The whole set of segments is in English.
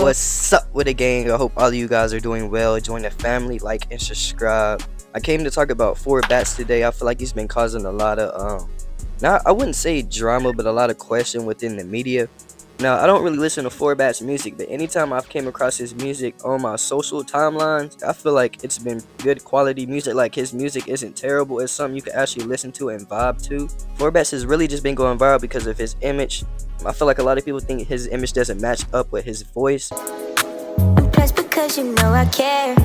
What's up with the gang? I hope all of you guys are doing well. Join the family, like and subscribe. I came to talk about Four Bats today. I feel like he's been causing a lot of now I wouldn't say drama, but a lot of question within the media. Now, I don't really listen to Four Bats music, but anytime I've came across his music on my social timelines, I feel like it's been good quality music. Like, his music isn't terrible. It's something you can actually listen to and vibe to. Four Bats has really just been going viral because of his image. I feel like a lot of people think his image doesn't match up with his voice. Just because you know I care.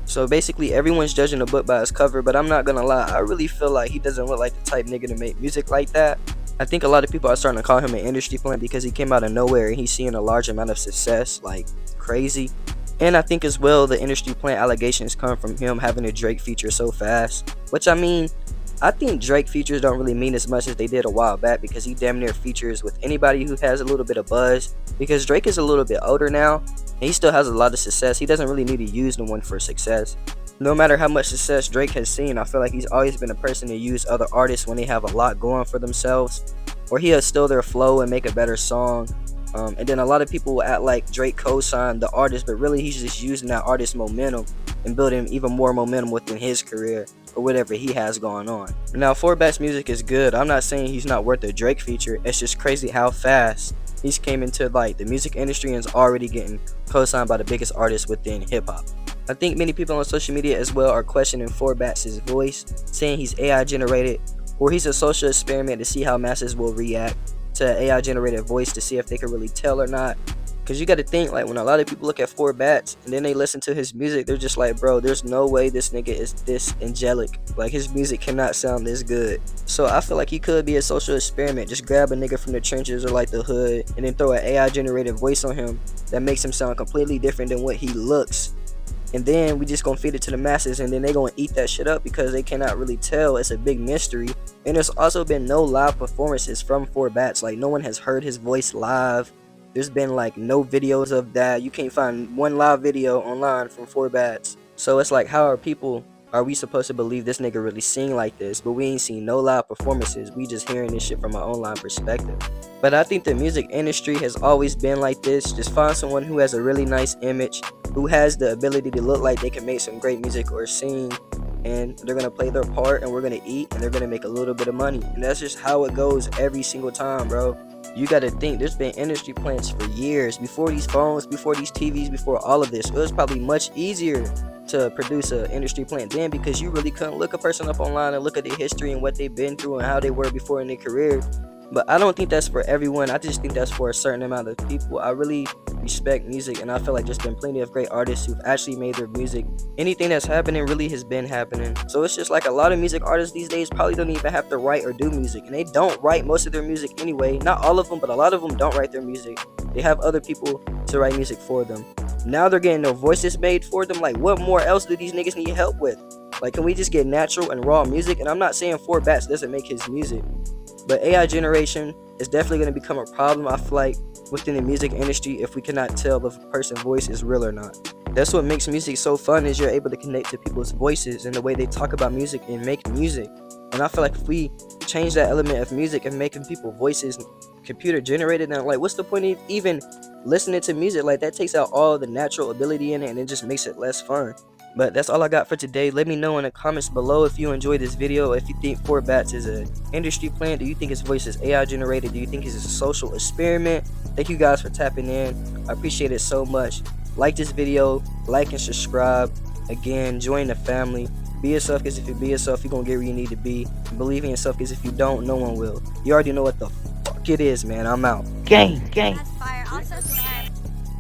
So basically, everyone's judging a book by its cover, but I'm not gonna lie, I really feel like he doesn't look like the type nigga to make music like that. I think a lot of people are starting to call him an industry plant because he came out of nowhere and he's seeing a large amount of success, like crazy. And I think as well, the industry plant allegations come from him having a Drake feature so fast. Which, I mean, I think Drake features don't really mean as much as they did a while back because he damn near features with anybody who has a little bit of buzz. Because Drake is a little bit older now and he still has a lot of success. He doesn't really need to use no one for success. No matter how much success Drake has seen, I feel like he's always been a person to use other artists when they have a lot going for themselves, or he'll steal their flow and make a better song. And then a lot of people will act like Drake co-signed the artist, but really he's just using that artist's momentum and building even more momentum within his career or whatever he has going on. Now, Four Bats music is good. I'm not saying he's not worth a Drake feature. It's just crazy how fast he's came into like the music industry and is already getting co-signed by the biggest artists within hip-hop. I think many people on social media as well are questioning Four Bats' voice, saying he's AI generated or he's a social experiment to see how masses will react to AI generated voice to see if they can really tell or not. Because you got to think, like, when a lot of people look at Four Bats and then they listen to his music, they're just like, bro, there's no way this nigga is this angelic. Like, his music cannot sound this good. So I feel like he could be a social experiment. Just grab a nigga from the trenches or like the hood and then throw an AI generated voice on him that makes him sound completely different than what he looks. And then we just gonna feed it to the masses and then they gonna eat that shit up because they cannot really tell. It's a big mystery. And there's also been no live performances from Four Bats. Like, no one has heard his voice live. There's been like no videos of that. You can't find one live video online from Four Bats. So it's like, how are we supposed to believe this nigga really sing like this? But we ain't seen no live performances. We just hearing this shit from our online perspective. But I think the music industry has always been like this. Just find someone who has a really nice image, who has the ability to look like they can make some great music or sing, and they're gonna play their part and we're gonna eat and they're gonna make a little bit of money. And that's just how it goes every single time, bro. You gotta think, there's been industry plants for years. Before these phones, before these TVs, before all of this, it was probably much easier to produce an industry plant then because you really couldn't look a person up online and look at their history and what they've been through and how they were before in their career. But I don't think that's for everyone. I just think that's for a certain amount of people. I really respect music, and I feel like there's been plenty of great artists who've actually made their music. Anything that's happening really has been happening. So it's just like a lot of music artists these days probably don't even have to write or do music, and they don't write most of their music anyway. Not all of them, but a lot of them don't write their music. They have other people to write music for them. Now they're getting their voices made for them. Like, what more else do these niggas need help with? Like, can we just get natural and raw music? And I'm not saying Four Bats doesn't make his music, but AI generation is definitely going to become a problem, I feel like, within the music industry if we cannot tell if a person's voice is real or not. That's what makes music so fun, is you're able to connect to people's voices and the way they talk about music and make music. And I feel like if we change that element of music and making people voices computer generated, then like, what's the point of even listening to music? Like, that takes out all the natural ability in it and it just makes it less fun. But that's all I got for today. Let me know in the comments below if you enjoyed this video. If you think Four Bats is an industry plant, do you think his voice is AI generated? Do you think it's a social experiment? Thank you guys for tapping in. I appreciate it so much. Like this video, like and subscribe. Again, join the family. Be yourself, because if you be yourself, you're gonna get where you need to be. Believe in yourself, because if you don't, no one will. You already know what the fuck it is, man. I'm out. Gang, gang.